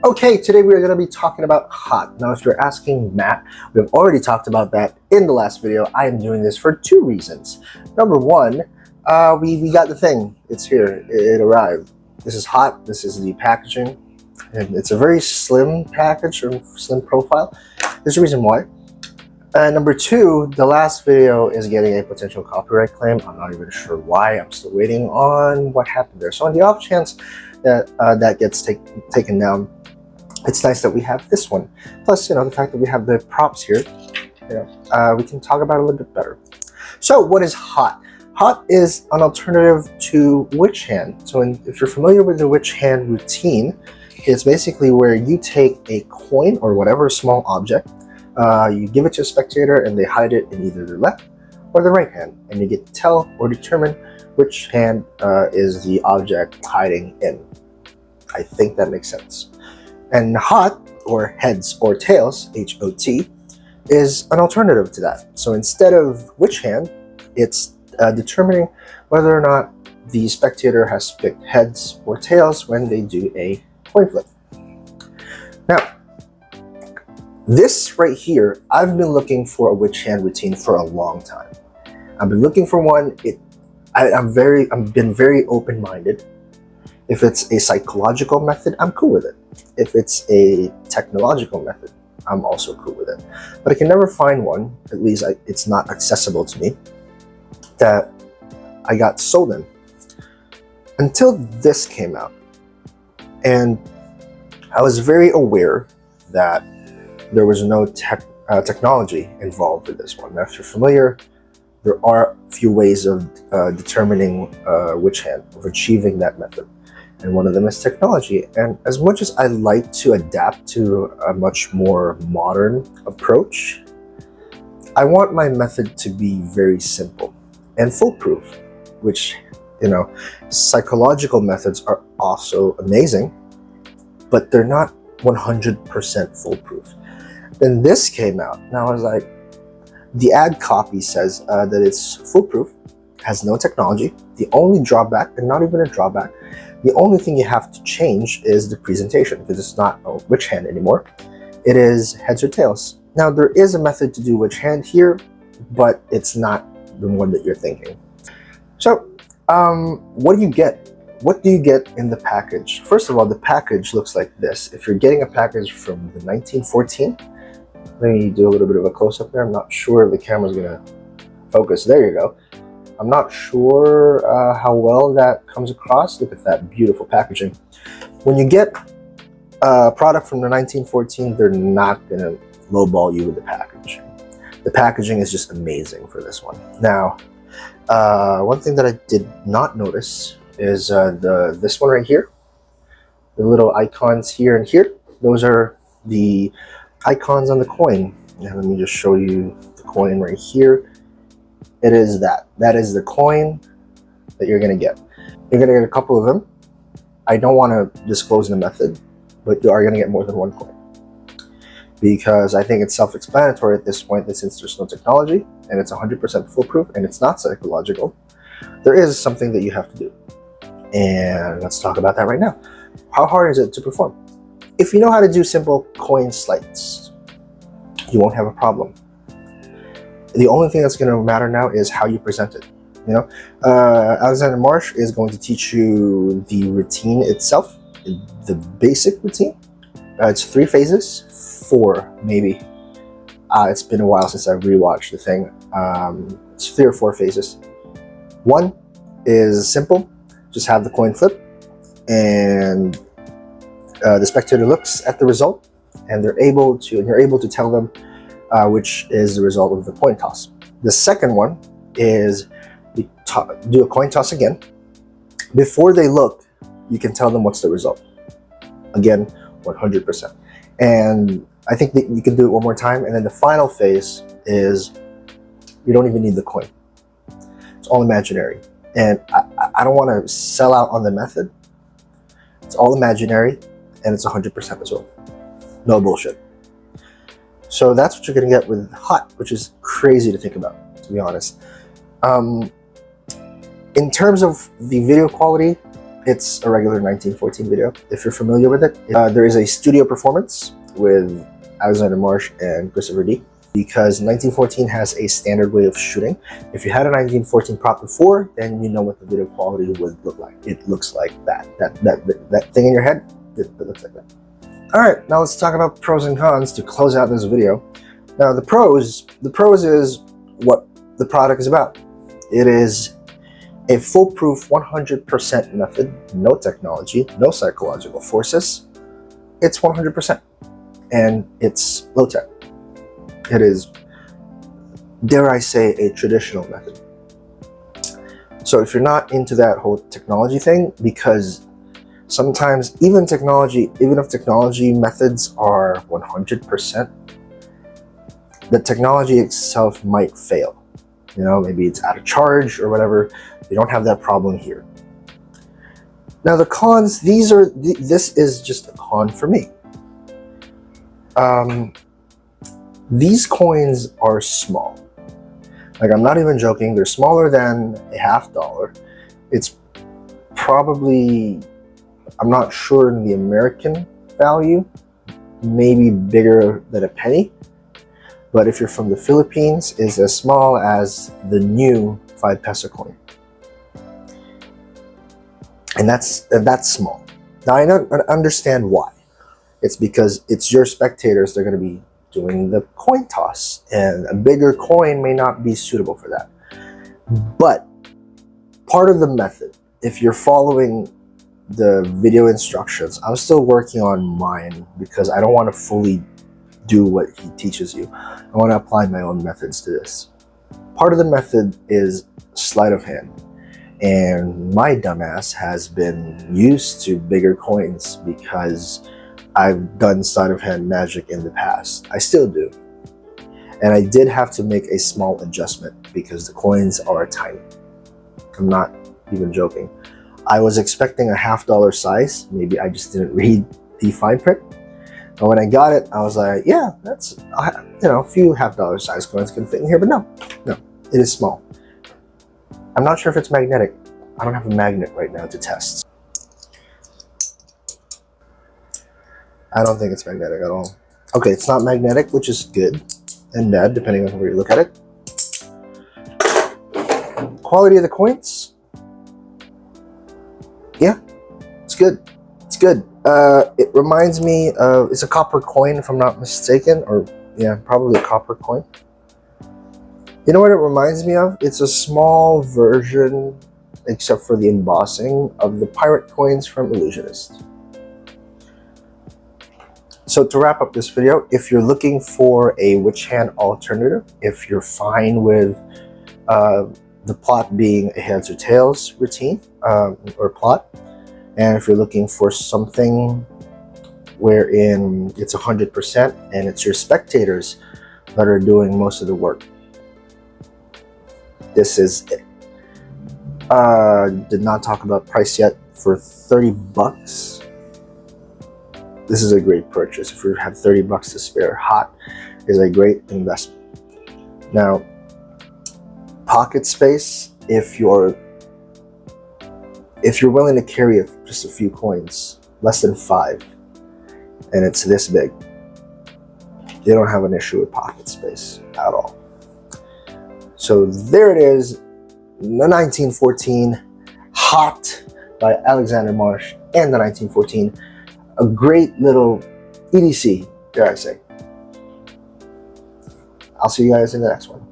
Okay, today we are going to be talking about hot. Now, if you're asking Matt, we've already talked about that in the last video. I am doing this for two reasons. Number one, we got the thing. It's here. It arrived. This is hot. This is the packaging. And it's a very slim package or slim profile. There's a reason why. Number two, the last video is getting a potential copyright claim. I'm not even sure why. I'm still waiting on what happened there. So on the off chance that that gets taken down, it's nice that we have this one. Plus, the fact that we have the props here, we can talk about it a little bit better. So what is hot? Hot is an alternative to witch hand. So if you're familiar with the witch hand routine, it's basically where you take a coin or whatever small object, you give it to a spectator and they hide it in either the left or the right hand, and you get to tell or determine which hand is the object hiding in. I think that makes sense. And hot, or heads or tails, H-O-T, is an alternative to that. So instead of which hand, it's determining whether or not the spectator has picked heads or tails when they do a coin flip. Now, this right here, I've been looking for a witch hand routine for a long time. I've been looking for one. I've been very open-minded. If it's a psychological method, I'm cool with it. If it's a technological method, I'm also cool with it. But I can never find one, at least it's not accessible to me, that I got sold in. Until this came out. And I was very aware that there was no technology involved with this one. Now, if you're familiar, there are a few ways of determining which hand, of achieving that method. And one of them is technology. And as much as I like to adapt to a much more modern approach, I want my method to be very simple and foolproof, which, psychological methods are also amazing, but they're not 100% foolproof. Then this came out, and I was like, the ad copy says that it's foolproof, has no technology. The only drawback, and not even a drawback, the only thing you have to change is the presentation, because it's not a witch hand anymore. It is heads or tails. Now, there is a method to do witch hand here, but it's not the one that you're thinking. So, what do you get? What do you get in the package? First of all, the package looks like this. If you're getting a package from the 1914, let me do a little bit of a close-up there. I'm not sure if the camera's gonna focus. There you go. I'm not sure how well that comes across. Look at that beautiful packaging. When you get a product from the 1914, they're not gonna lowball you with the package. The packaging is just amazing for this one. Now, one thing that I did not notice is this one right here. The little icons here and here. Those are the icons on the coin. Now let me just show you the coin right here. It is that. That is the coin that you're gonna get. You're gonna get a couple of them. I don't want to disclose the method, but you are gonna get more than one coin, because I think it's self-explanatory at this point that since there's no technology and it's 100% foolproof and it's not psychological, there is something that you have to do. And let's talk about that right now. How hard is it to perform? If you know how to do simple coin sleights, you won't have a problem. The only thing that's going to matter now is how you present it. Alexander Marsh is going to teach you the routine itself, the basic routine. It's 3 phases, 4 maybe. It's been a while since I rewatched the thing. It's 3 or 4 phases. 1 is simple. Just have the coin flip, and the spectator looks at the result, and you're able to tell them which is the result of the coin toss. The second one is you do a coin toss again. Before they look, you can tell them what's the result. Again, 100%. And I think that you can do it one more time. And then the final phase is you don't even need the coin. It's all imaginary. And I don't want to sell out on the method. It's all imaginary, and it's 100% result. No bullshit. So that's what you're going to get with hot, which is crazy to think about, to be honest. In terms of the video quality, it's a regular 1914 video. If you're familiar with it, there is a studio performance with Alexander Marsh and Christopher D. Because 1914 has a standard way of shooting. If you had a 1914 prop before, then you know what the video quality would look like. It looks like that. That thing in your head, it looks like that. All right, now let's talk about pros and cons to close out this video. Now the pros is what the product is about. It is a foolproof 100% method, no technology, no psychological forces. It's 100%, and it's low tech. It is, dare I say, a traditional method. So if you're not into that whole technology thing, because sometimes even if technology methods are 100%, the technology itself might fail. You know, maybe it's out of charge or whatever. You don't have that problem here. Now the cons, this is just a con for me. These coins are small. Like, I'm not even joking. They're smaller than a $50. It's probably, I'm not sure in the American value, maybe bigger than a penny. But if you're from the Philippines, it's as small as the new 5 peso coin. And that's small. Now I don't understand why. It's because it's your spectators. They're going to be doing the coin toss, and a bigger coin may not be suitable for that. But part of the method, if you're following the video instructions, I'm still working on mine because I don't want to fully do what he teaches you. I want to apply my own methods to this. Part of the method is sleight of hand, and my dumbass has been used to bigger coins because I've done sleight of hand magic in the past. I still do. And I did have to make a small adjustment because the coins are tiny. I'm not even joking. I was expecting a $50 size. Maybe I just didn't read the fine print. And when I got it, I was like, yeah, that's, a few $50 size coins can fit in here, but no, it is small. I'm not sure if it's magnetic. I don't have a magnet right now to test. I don't think it's magnetic at all. Okay, it's not magnetic, which is good and bad, depending on where you look at it. Quality of the coins. Yeah, it's good. It's good. It reminds me of, it's a copper coin, if I'm not mistaken, or yeah, probably a copper coin. You know what it reminds me of? It's a small version, except for the embossing, of the pirate coins from Illusionist. So to wrap up this video, if you're looking for a witch hand alternative, if you're fine with the plot being a heads or tails routine or plot, and if you're looking for something wherein it's 100% and it's your spectators that are doing most of the work, this is it. Did not talk about price yet. For 30 bucks, this is a great purchase. If you have 30 bucks to spare, hot is a great investment. Now, pocket space, if you're willing to carry just a few coins, less than 5, and it's this big, you don't have an issue with pocket space at all. So there it is, the 1914 Hot by Alexander Marsh and the 1914. A great little EDC, dare I say. I'll see you guys in the next one.